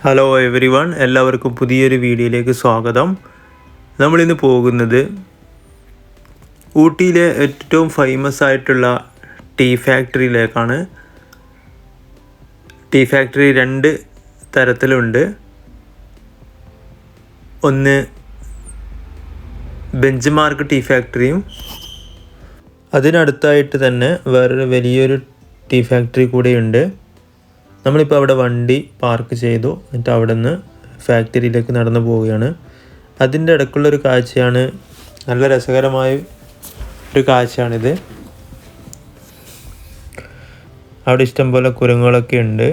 Hello every one, എല്ലാവർക്കും പുതിയൊരു വീഡിയോയിലേക്ക് സ്വാഗതം. നമ്മളിന്ന് പോകുന്നത് ഊട്ടിയിലെ ഏറ്റവും ഫേമസ് ആയിട്ടുള്ള ടീ ഫാക്ടറിയിലേക്കാണ്. ടീ ഫാക്ടറി രണ്ട് തരത്തിലുണ്ട്. ഒന്ന് ബെഞ്ച് മാർക്ക് ടീ ഫാക്ടറിയും അതിനടുത്തായിട്ട് തന്നെ വേറൊരു വലിയൊരു ടീ ഫാക്ടറി കൂടെയുണ്ട്. നമ്മളിപ്പോൾ അവിടെ വണ്ടി പാർക്ക് ചെയ്തു, എന്നിട്ട് അവിടെ നിന്ന് ഫാക്ടറിയിലേക്ക് നടന്നു പോവുകയാണ്. അതിൻ്റെ ഇടയ്ക്കുള്ളൊരു കാഴ്ചയാണ്, നല്ല രസകരമായ ഒരു കാഴ്ചയാണിത്. അവിടെ ഇഷ്ടംപോലെ കുരങ്ങുകളൊക്കെ ഉണ്ട്.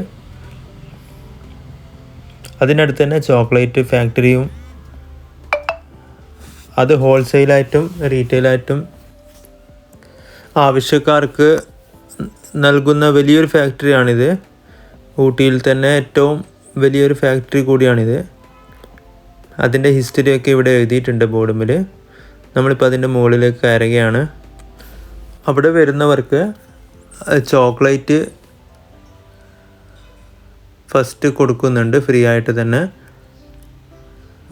അതിനടുത്ത് തന്നെ ചോക്ലേറ്റ് ഫാക്ടറിയും, അത് ഹോൾസെയിലായിട്ടും റീറ്റെയിലായിട്ടും ആവശ്യക്കാർക്ക് നൽകുന്ന വലിയൊരു ഫാക്ടറിയാണിത്. ഊട്ടിയിൽ തന്നെ ഏറ്റവും വലിയൊരു ഫാക്ടറി കൂടിയാണിത്. അതിൻ്റെ ഹിസ്റ്ററിയൊക്കെ ഇവിടെ എഴുതിയിട്ടുണ്ട് ബോർഡുമിൽ. നമ്മളിപ്പോൾ അതിൻ്റെ മുകളിലേക്ക് കയറുകയാണ്. അവിടെ വരുന്നവർക്ക് ചോക്ലേറ്റ് ഫസ്റ്റ് കൊടുക്കുന്നുണ്ട്, ഫ്രീ ആയിട്ട് തന്നെ,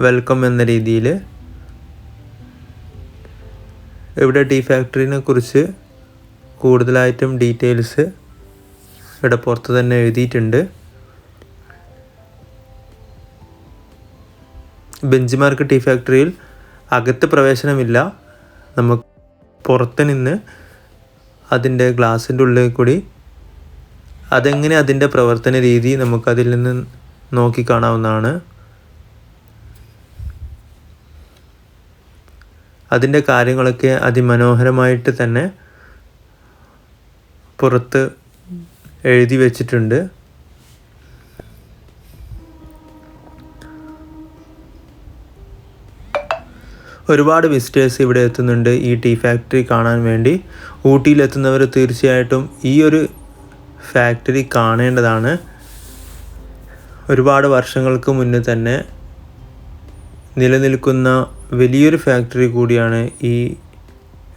വെൽക്കം എന്ന രീതിയിൽ. ഇവിടെ ടീ ഫാക്ടറിനെ കുറിച്ച് കൂടുതലായിട്ടും ഡീറ്റെയിൽസ് ഇവിടെ പുറത്ത് തന്നെ എഴുതിയിട്ടുണ്ട്. ബെഞ്ച് മാർക്ക് ടീ ഫാക്ടറിയിൽ അകത്ത് പ്രവേശനമില്ല. നമുക്ക് പുറത്ത് നിന്ന് അതിൻ്റെ ഗ്ലാസിൻ്റെ ഉള്ളിൽ കൂടി അതെങ്ങനെ അതിൻ്റെ പ്രവർത്തന രീതി നമുക്കതിൽ നിന്ന് നോക്കിക്കാണാവുന്നതാണ്. അതിൻ്റെ കാര്യങ്ങളൊക്കെ അതിമനോഹരമായിട്ട് തന്നെ പുറത്ത് എഴുതി വച്ചിട്ടുണ്ട്. ഒരുപാട് വിസിറ്റേഴ്സ് ഇവിടെ എത്തുന്നുണ്ട് ഈ ടീ ഫാക്ടറി കാണാൻ വേണ്ടി. ഊട്ടിയിലെത്തുന്നവർ തീർച്ചയായിട്ടും ഈ ഒരു ഫാക്ടറി കാണേണ്ടതാണ്. ഒരുപാട് വർഷങ്ങൾക്ക് മുന്നേ തന്നെ നിലനിൽക്കുന്ന വലിയൊരു ഫാക്ടറി കൂടിയാണ് ഈ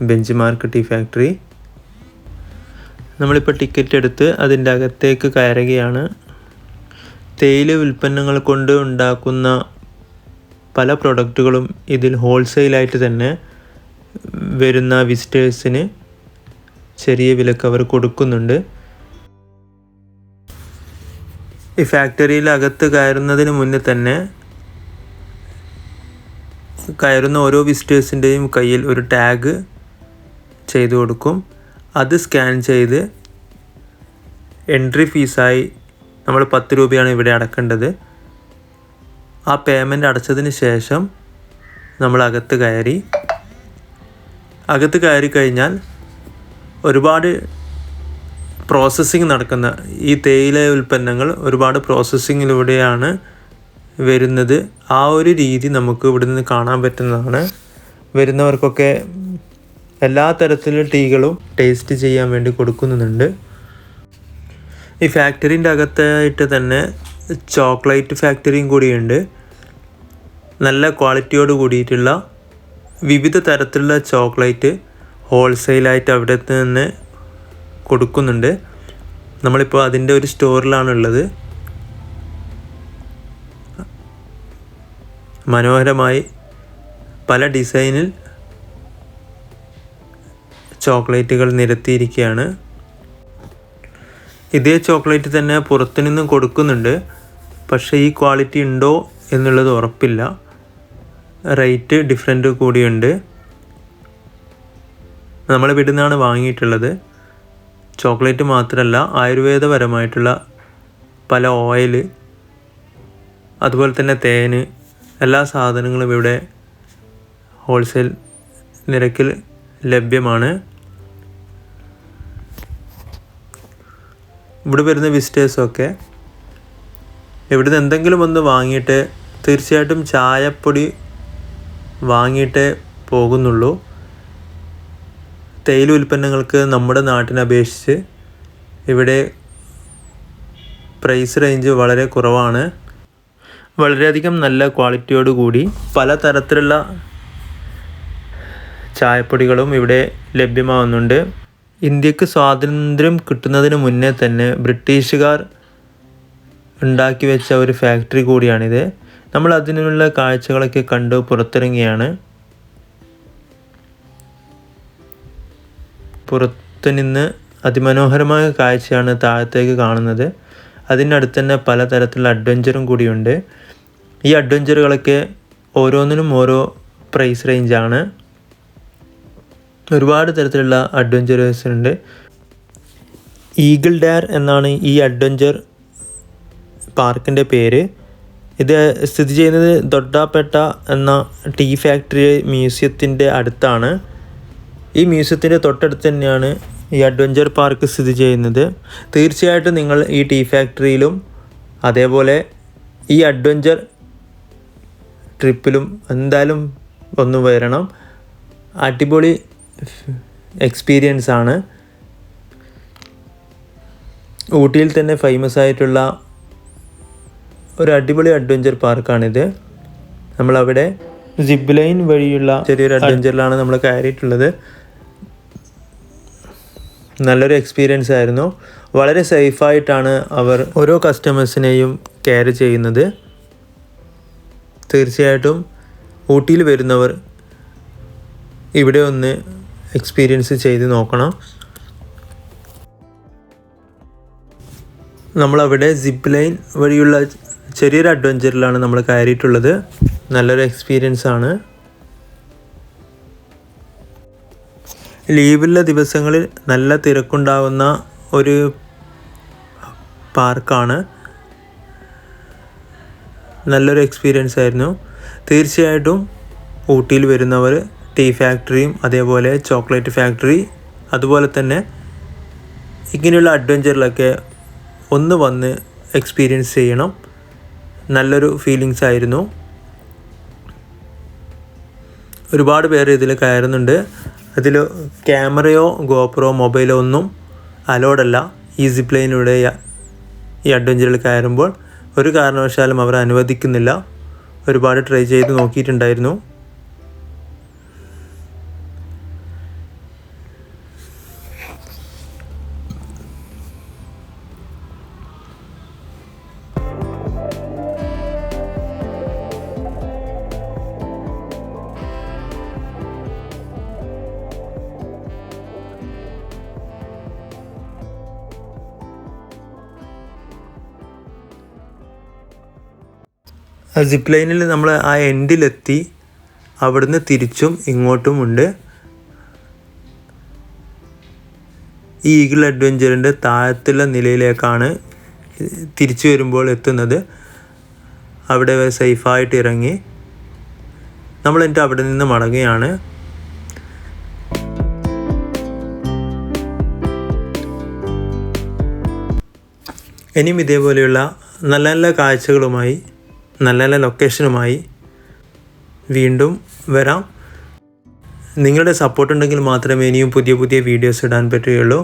ബെഞ്ച് മാർക്ക് ടീ ഫാക്ടറി. നമ്മളിപ്പോൾ ടിക്കറ്റ് എടുത്ത് അതിൻ്റെ അകത്തേക്ക് കയറുകയാണ്. തേയില ഉൽപ്പന്നങ്ങൾ കൊണ്ട് ഉണ്ടാക്കുന്ന പല പ്രൊഡക്റ്റുകളും ഇതിൽ ഹോൾസെയിലായിട്ട് തന്നെ വരുന്ന വിസിറ്റേഴ്സിന് ചെറിയ വിലക്ക് അവർ കൊടുക്കുന്നുണ്ട്. ഈ ഫാക്ടറിയിൽ അകത്ത് കയറുന്നതിന് മുന്നേ തന്നെ കയറുന്ന ഓരോ വിസിറ്റേഴ്സിൻ്റെയും കയ്യിൽ ഒരു ടാഗ് ചെയ്തു കൊടുക്കും. അത് സ്കാൻ ചെയ്ത് എൻട്രി ഫീസായി നമ്മൾ 10 രൂപയാണ് ഇവിടെ അടക്കേണ്ടത്. ആ പേയ്മെൻറ്റ് അടച്ചതിന് ശേഷം നമ്മൾ അകത്ത് കയറി കഴിഞ്ഞാൽ ഒരുപാട് പ്രോസസ്സിങ് നടക്കുന്ന ഈ തേയില ഉൽപ്പന്നങ്ങൾ ഒരുപാട് പ്രോസസ്സിങ്ങിലൂടെയാണ് വരുന്നത്. ആ ഒരു രീതി നമുക്ക് ഇവിടെ നിന്ന് കാണാൻ പറ്റുന്നതാണ്. വരുന്നവർക്കൊക്കെ എല്ലാ തരത്തിലുള്ള ടീകളും ടേസ്റ്റ് ചെയ്യാൻ വേണ്ടി കൊടുക്കുന്നുണ്ട്. ഈ ഫാക്ടറിൻ്റെ അകത്തായിട്ട് തന്നെ ചോക്ലേറ്റ് ഫാക്ടറിയും കൂടിയുണ്ട്. നല്ല ക്വാളിറ്റിയോട് കൂടിയിട്ടുള്ള വിവിധ തരത്തിലുള്ള ചോക്ലേറ്റ് ഹോൾസെയിലായിട്ട് അവിടെ നിന്ന് കൊടുക്കുന്നുണ്ട്. നമ്മളിപ്പോൾ അതിൻ്റെ ഒരു സ്റ്റോറിലാണുള്ളത്. മനോഹരമായി പല ഡിസൈനിൽ ചോക്ലേറ്റുകൾ നിരത്തിയിരിക്കുകയാണ്. ഇതേ ചോക്ലേറ്റ് തന്നെ പുറത്തു നിന്നും കൊടുക്കുന്നുണ്ട്, പക്ഷേ ഈ ക്വാളിറ്റി ഉണ്ടോ എന്നുള്ളത് ഉറപ്പില്ല. റേറ്റ് ഡിഫറൻറ്റ് കൂടിയുണ്ട്. നമ്മൾ ഇവിടെ നിന്നാണ് വാങ്ങിയിട്ടുള്ളത്. ചോക്ലേറ്റ് മാത്രമല്ല, ആയുർവേദപരമായിട്ടുള്ള പല ഓയിൽ, അതുപോലെ തന്നെ തേന്, എല്ലാ സാധനങ്ങളും ഇവിടെ ഹോൾസെയിൽ നിരക്കിൽ ലഭ്യമാണ്. ഇവിടെ വരുന്ന വിസിറ്റേഴ്സൊക്കെ ഇവിടുന്ന് എന്തെങ്കിലും ഒന്ന് വാങ്ങിയിട്ട് തീർച്ചയായിട്ടും ചായപ്പൊടി വാങ്ങിയിട്ടേ പോകുന്നുള്ളൂ. തേയില ഉൽപ്പന്നങ്ങൾക്ക് നമ്മുടെ നാട്ടിനെ അപേക്ഷിച്ച് ഇവിടെ പ്രൈസ് റേഞ്ച് വളരെ കുറവാണ്. വളരെയധികം നല്ല ക്വാളിറ്റിയോട് കൂടി പലതരത്തിലുള്ള ചായപ്പൊടികളും ഇവിടെ ലഭ്യമാവുന്നുണ്ട്. ഇന്ത്യക്ക് സ്വാതന്ത്ര്യം കിട്ടുന്നതിന് മുന്നേ തന്നെ ബ്രിട്ടീഷുകാർ ഉണ്ടാക്കി വെച്ച ഒരു ഫാക്ടറി കൂടിയാണിത്. നമ്മൾ അതിനുള്ള കാഴ്ചകളൊക്കെ കണ്ടു പുറത്തിറങ്ങിയാണ്. പുറത്തു നിന്ന് അതിമനോഹരമായ കാഴ്ചയാണ് താഴത്തേക്ക് കാണുന്നത്. അതിനടുത്ത് തന്നെ പലതരത്തിലുള്ള അഡ്വഞ്ചറും കൂടിയുണ്ട്. ഈ അഡ്വഞ്ചറുകളൊക്കെ ഓരോന്നിനും ഓരോ പ്രൈസ് റേഞ്ചാണ്. ഒരുപാട് തരത്തിലുള്ള അഡ്വഞ്ചറേഴ്സ് ഉണ്ട്. ഈഗിൾ ഡയർ എന്നാണ് ഈ അഡ്വഞ്ചർ പാർക്കിൻ്റെ പേര്. ഇത് സ്ഥിതി ചെയ്യുന്നത് ദൊഡ്ഡാപേട്ട എന്ന ടീ ഫാക്ടറി മ്യൂസിയത്തിൻ്റെ അടുത്താണ്. ഈ മ്യൂസിയത്തിൻ്റെ തൊട്ടടുത്ത് തന്നെയാണ് ഈ അഡ്വഞ്ചർ പാർക്ക് സ്ഥിതി ചെയ്യുന്നത്. തീർച്ചയായിട്ടും നിങ്ങൾ ഈ ടീ ഫാക്ടറിയിലും അതേപോലെ ഈ അഡ്വഞ്ചർ ട്രിപ്പിലും എന്തായാലും ഒന്ന് വരണം. അടിപൊളി എക്സ്പീരിയൻസ് ആണ്. ഊട്ടിയിൽ തന്നെ ഫേമസ് ആയിട്ടുള്ള ഒരു അടിപൊളി അഡ്വഞ്ചർ പാർക്കാണിത്. നമ്മളവിടെ സിപ്പ് ലൈൻ വഴിയുള്ള ചെറിയൊരു അഡ്വഞ്ചറിലാണ് നമ്മൾ കയറിയിട്ടുള്ളത്. നല്ലൊരു എക്സ്പീരിയൻസ് ആയിരുന്നു. വളരെ സേഫായിട്ടാണ് അവർ ഓരോ കസ്റ്റമേഴ്സിനെയും കെയർ ചെയ്യുന്നത്. തീർച്ചയായിട്ടും ഊട്ടിയിൽ വരുന്നവർ ഇവിടെ ഒന്ന് എക്സ്പീരിയൻസ് ചെയ്ത് നോക്കണം. നമ്മളവിടെ സിപ്പ് ലൈൻ വഴിയുള്ള ചെറിയൊരു അഡ്വഞ്ചറിലാണ് നമ്മൾ കയറിയിട്ടുള്ളത്. നല്ലൊരു എക്സ്പീരിയൻസ് ആണ്. ലീവുള്ള ദിവസങ്ങളിൽ നല്ല തിരക്കുണ്ടാകുന്ന ഒരു പാർക്കാണ്. നല്ലൊരു എക്സ്പീരിയൻസ് ആയിരുന്നു. തീർച്ചയായിട്ടും ഊട്ടിയിൽ വരുന്നവർ ടീ ഫാക്ടറിയും അതേപോലെ ചോക്ലേറ്റ് ഫാക്ടറി അതുപോലെ തന്നെ ഇങ്ങനെയുള്ള അഡ്വഞ്ചറിലൊക്കെ ഒന്ന് വന്ന് എക്സ്പീരിയൻസ് ചെയ്യണം. നല്ലൊരു ഫീലിങ്സ് ആയിരുന്നു. ഒരുപാട് പേര് ഇതിൽ കയറുന്നുണ്ട്. അതിൽ ക്യാമറയോ ഗോപ്രോ മൊബൈലോ ഒന്നും അലോഡല്ല. ഈ സിപ്പ് ലൈനിലൂടെ ഈ അഡ്വഞ്ചറിൽ കയറുമ്പോൾ ഒരു കാരണവശാലും അവർ അനുവദിക്കുന്നില്ല. ഒരുപാട് ട്രൈ ചെയ്ത് നോക്കിയിട്ടുണ്ടായിരുന്നു. സിപ്പ് ലൈനിൽ നമ്മൾ ആ എൻഡിലെത്തി. അവിടുന്ന് തിരിച്ചും ഇങ്ങോട്ടും ഉണ്ട്. ഈ ഈഗിൾ അഡ്വഞ്ചറിൻ്റെ താഴത്തുള്ള നിലയിലേക്കാണ് തിരിച്ചു വരുമ്പോൾ എത്തുന്നത്. അവിടെ സേഫായിട്ട് ഇറങ്ങി നമ്മൾ എന്നിട്ട് അവിടെ നിന്ന് മടങ്ങുകയാണ്. ഇനിയും ഇതേപോലെയുള്ള നല്ല നല്ല കാഴ്ചകളുമായി നല്ല നല്ല ലൊക്കേഷനുമായി വീണ്ടും വരാം. നിങ്ങളുടെ സപ്പോർട്ട് ഉണ്ടെങ്കിൽ മാത്രമേ ഇനിയും പുതിയ പുതിയ വീഡിയോസ് ഇടാൻ പറ്റുകയുള്ളൂ.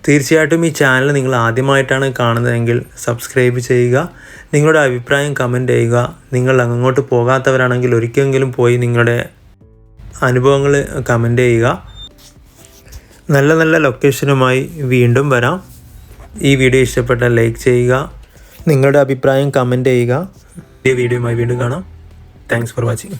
തീർച്ചയായിട്ടും ഈ ചാനൽ നിങ്ങൾ ആദ്യമായിട്ടാണ് കാണുന്നതെങ്കിൽ സബ്സ്ക്രൈബ് ചെയ്യുക. നിങ്ങളുടെ അഭിപ്രായം കമൻറ്റ് ചെയ്യുക. നിങ്ങൾ അങ്ങോട്ട് പോകാത്തവരാണെങ്കിൽ ഒരിക്കലെങ്കിലും പോയി നിങ്ങളുടെ അനുഭവങ്ങൾ കമൻറ്റ് ചെയ്യുക. നല്ല നല്ല ലൊക്കേഷനുമായി വീണ്ടും വരാം. ഈ വീഡിയോ ഇഷ്ടപ്പെട്ടാൽ ലൈക്ക് ചെയ്യുക. നിങ്ങളുടെ അഭിപ്രായം കമൻറ്റ് ചെയ്യുക. പുതിയ വീഡിയോയുമായി വീണ്ടും കാണാം. Thanks for watching.